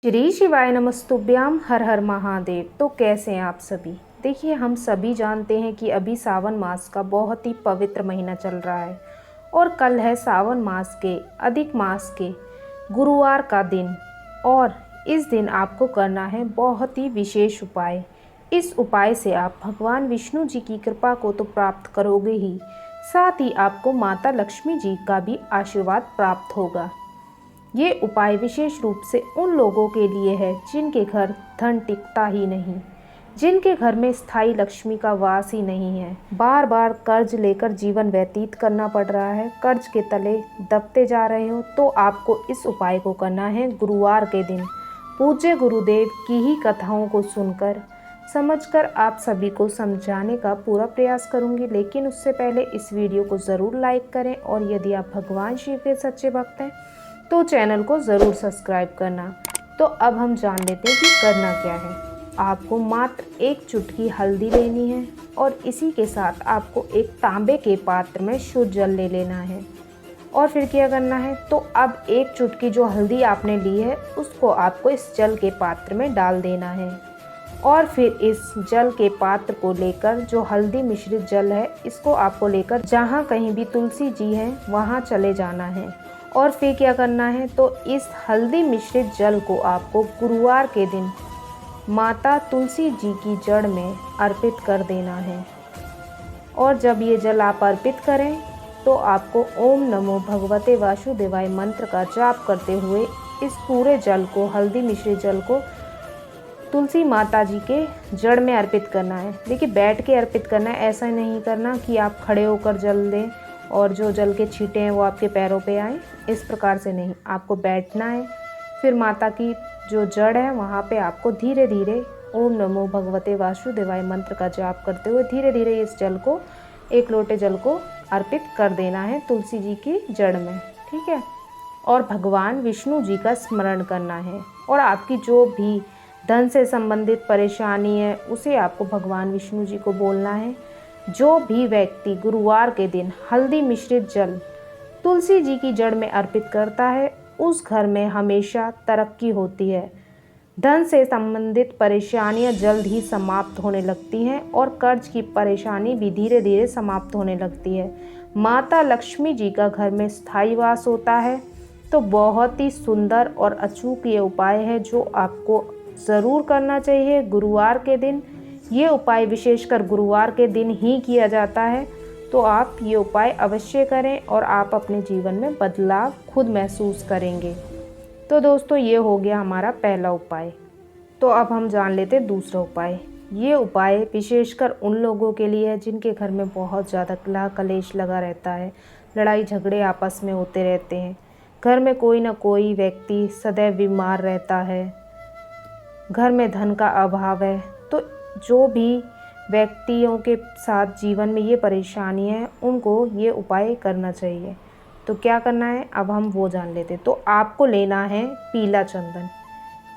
श्री शिवाय नमस्तुभ्याम हर हर महादेव। तो कैसे हैं आप सभी। देखिए, हम सभी जानते हैं कि अभी सावन मास का बहुत ही पवित्र महीना चल रहा है और कल है सावन मास के अधिक मास के गुरुवार का दिन। और इस दिन आपको करना है बहुत ही विशेष उपाय। इस उपाय से आप भगवान विष्णु जी की कृपा को तो प्राप्त करोगे ही, साथ ही आपको माता लक्ष्मी जी का भी आशीर्वाद प्राप्त होगा। ये उपाय विशेष रूप से उन लोगों के लिए है जिनके घर धन टिकता ही नहीं, जिनके घर में स्थायी लक्ष्मी का वास ही नहीं है, बार बार कर्ज लेकर जीवन व्यतीत करना पड़ रहा है, कर्ज के तले दबते जा रहे हो, तो आपको इस उपाय को करना है गुरुवार के दिन। पूज्य गुरुदेव की ही कथाओं को सुनकर समझकर आप सभी को समझाने का पूरा प्रयास करूंगी। लेकिन उससे पहले इस वीडियो को ज़रूर लाइक करें और यदि आप भगवान शिव के सच्चे भक्त हैं तो चैनल को ज़रूर सब्सक्राइब करना। तो अब हम जान लेते हैं कि करना क्या है। आपको मात्र एक चुटकी हल्दी लेनी है और इसी के साथ आपको एक तांबे के पात्र में शुद्ध जल ले लेना है। और फिर क्या करना है, तो अब एक चुटकी जो हल्दी आपने ली है उसको आपको इस जल के पात्र में डाल देना है। और फिर इस जल के पात्र को लेकर, जो हल्दी मिश्रित जल है, इसको आपको लेकर जहाँ कहीं भी तुलसी जी हैं वहाँ चले जाना है। और फिर क्या करना है, तो इस हल्दी मिश्रित जल को आपको गुरुवार के दिन माता तुलसी जी की जड़ में अर्पित कर देना है। और जब ये जल आप अर्पित करें तो आपको ओम नमो भगवते वासुदेवाय मंत्र का जाप करते हुए इस पूरे जल को, हल्दी मिश्रित जल को तुलसी माता जी के जड़ में अर्पित करना है। देखिए, बैठ के अर्पित करना है, ऐसा नहीं करना कि आप खड़े होकर जल दें और जो जल के छींटे हैं वो आपके पैरों पे आए, इस प्रकार से नहीं, आपको बैठना है। फिर माता की जो जड़ है वहाँ पे आपको धीरे धीरे ओम नमो भगवते वासुदेवाय मंत्र का जाप करते हुए धीरे धीरे इस जल को, एक लोटे जल को अर्पित कर देना है तुलसी जी की जड़ में, ठीक है। और भगवान विष्णु जी का स्मरण करना है और आपकी जो भी धन से संबंधित परेशानी है उसे आपको भगवान विष्णु जी को बोलना है। जो भी व्यक्ति गुरुवार के दिन हल्दी मिश्रित जल तुलसी जी की जड़ में अर्पित करता है उस घर में हमेशा तरक्की होती है, धन से संबंधित परेशानियां जल्द ही समाप्त होने लगती हैं और कर्ज की परेशानी भी धीरे धीरे समाप्त होने लगती है। माता लक्ष्मी जी का घर में स्थायी वास होता है। तो बहुत ही सुंदर और अचूक ये उपाय है जो आपको ज़रूर करना चाहिए गुरुवार के दिन। ये उपाय विशेषकर गुरुवार के दिन ही किया जाता है, तो आप ये उपाय अवश्य करें और आप अपने जीवन में बदलाव खुद महसूस करेंगे। तो दोस्तों, ये हो गया हमारा पहला उपाय। तो अब हम जान लेते हैं दूसरा उपाय। ये उपाय विशेषकर उन लोगों के लिए है जिनके घर में बहुत ज़्यादा कलह कलेश लगा रहता है, लड़ाई झगड़े आपस में होते रहते हैं, घर में कोई ना कोई व्यक्ति सदैव बीमार रहता है, घर में धन का अभाव है। तो जो भी व्यक्तियों के साथ जीवन में ये परेशानी है उनको ये उपाय करना चाहिए। तो क्या करना है, अब हम वो जान लेते। तो आपको लेना है पीला चंदन।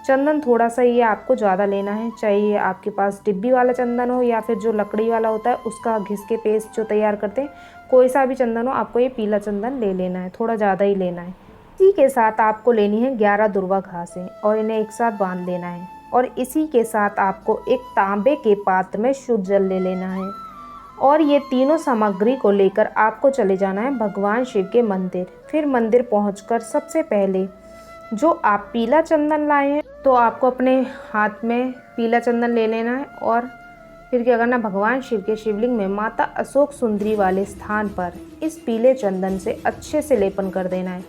चंदन थोड़ा सा ये आपको ज़्यादा लेना है, चाहिए आपके पास डिब्बी वाला चंदन हो या फिर जो लकड़ी वाला होता है उसका घिस के पेस्ट जो तैयार करते हैं, कोई सा भी चंदन हो, आपको ये पीला चंदन ले लेना है, थोड़ा ज़्यादा ही लेना है। इसी के साथ आपको लेनी है 11 दुर्वा घासें और इन्हें एक साथ बांध लेना है। और इसी के साथ आपको एक तांबे के पात्र में शुद्ध जल ले लेना है। और ये तीनों सामग्री को लेकर आपको चले जाना है भगवान शिव के मंदिर। फिर मंदिर पहुंचकर सबसे पहले जो आप पीला चंदन लाए हैं, तो आपको अपने हाथ में पीला चंदन ले लेना है और फिर क्या करना, भगवान शिव के शिवलिंग में माता अशोक सुंदरी वाले स्थान पर इस पीले चंदन से अच्छे से लेपन कर देना है।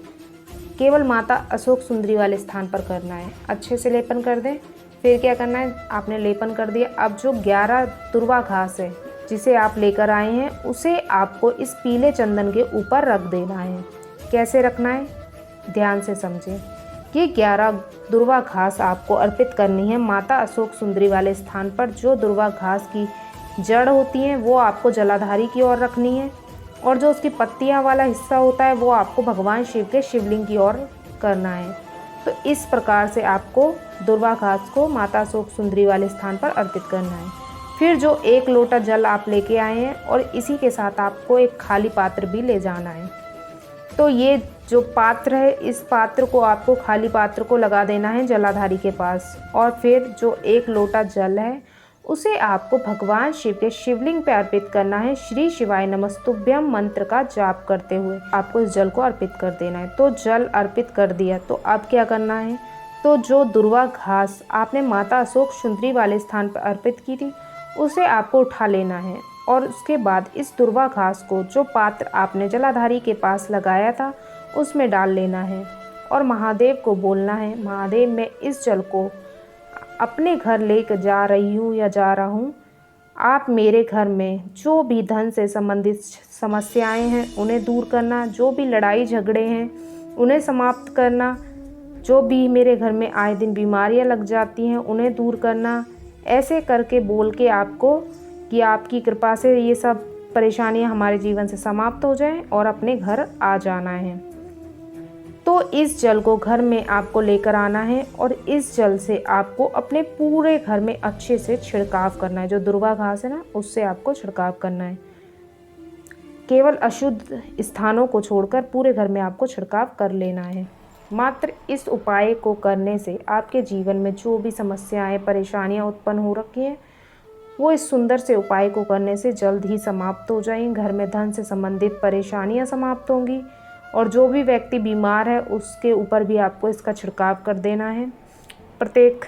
केवल माता अशोक सुंदरी वाले स्थान पर करना है, अच्छे से लेपन कर दें। फिर क्या करना है, आपने लेपन कर दिया, अब जो 11 दुर्वा घास है जिसे आप लेकर आए हैं उसे आपको इस पीले चंदन के ऊपर रख देना है। कैसे रखना है, ध्यान से समझें। ये 11 दुर्वा घास आपको अर्पित करनी है माता अशोक सुंदरी वाले स्थान पर। जो दुर्वा घास की जड़ होती हैं वो आपको जलाधारी की ओर रखनी है और जो उसकी पत्तियां वाला हिस्सा होता है वो आपको भगवान शिव के शिवलिंग की ओर करना है। तो इस प्रकार से आपको दुर्वा घास को माता अशोक सुंदरी वाले स्थान पर अर्पित करना है। फिर जो एक लोटा जल आप लेके आए हैं और इसी के साथ आपको एक खाली पात्र भी ले जाना है। तो ये जो पात्र है, इस पात्र को आपको खाली पात्र को लगा देना है जलाधारी के पास, और फिर जो 1 लोटा जल है उसे आपको भगवान शिव के शिवलिंग पे अर्पित करना है। श्री शिवाय नमस्तुभ्यम मंत्र का जाप करते हुए आपको इस जल को अर्पित कर देना है। तो जल अर्पित कर दिया तो अब क्या करना है, तो जो दुर्वा घास आपने माता अशोक सुंदरी वाले स्थान पर अर्पित की थी उसे आपको उठा लेना है, और उसके बाद इस दुर्वा घास को जो पात्र आपने जलाधारी के पास लगाया था उसमें डाल लेना है, और महादेव को बोलना है, महादेव मैं इस जल को अपने घर लेकर जा रही हूँ या जा रहा हूँ, आप मेरे घर में जो भी धन से संबंधित समस्याएं हैं उन्हें दूर करना, जो भी लड़ाई झगड़े हैं उन्हें समाप्त करना, जो भी मेरे घर में आए दिन बीमारियां लग जाती हैं उन्हें दूर करना। ऐसे करके बोल के आपको कि आपकी कृपा से ये सब परेशानियां हमारे जीवन से समाप्त हो जाएं और अपने घर आ जाना है। तो इस जल को घर में आपको लेकर आना है, और इस जल से आपको अपने पूरे घर में अच्छे से छिड़काव करना है। जो दुर्वा घास है ना उससे आपको छिड़काव करना है, केवल अशुद्ध स्थानों को छोड़कर पूरे घर में आपको छिड़काव कर लेना है। मात्र इस उपाय को करने से आपके जीवन में जो भी समस्याएं परेशानियां उत्पन्न हो रखी हैं वो इस सुंदर से उपाय को करने से जल्द ही समाप्त हो जाएंगी। घर में धन से संबंधित परेशानियां समाप्त होंगी, और जो भी व्यक्ति बीमार है उसके ऊपर भी आपको इसका छिड़काव कर देना है। प्रत्येक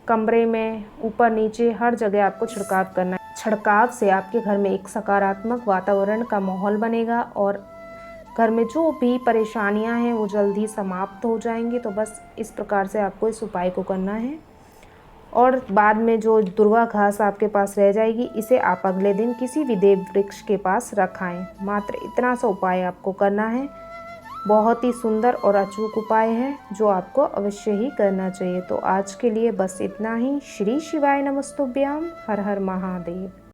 कमरे में ऊपर नीचे हर जगह आपको छिड़काव करना है। छिड़काव से आपके घर में एक सकारात्मक वातावरण का माहौल बनेगा और घर में जो भी परेशानियां हैं वो जल्द ही समाप्त हो जाएंगी। तो बस इस प्रकार से आपको इस उपाय को करना है, और बाद में जो दुर्वा घास आपके पास रह जाएगी इसे आप अगले दिन किसी भी देव वृक्ष के पास रखाएं। मात्र इतना सा उपाय आपको करना है। बहुत ही सुंदर और अचूक उपाय है जो आपको अवश्य ही करना चाहिए। तो आज के लिए बस इतना ही। श्री शिवाय नमस्तुभ्याम। हर हर महादेव।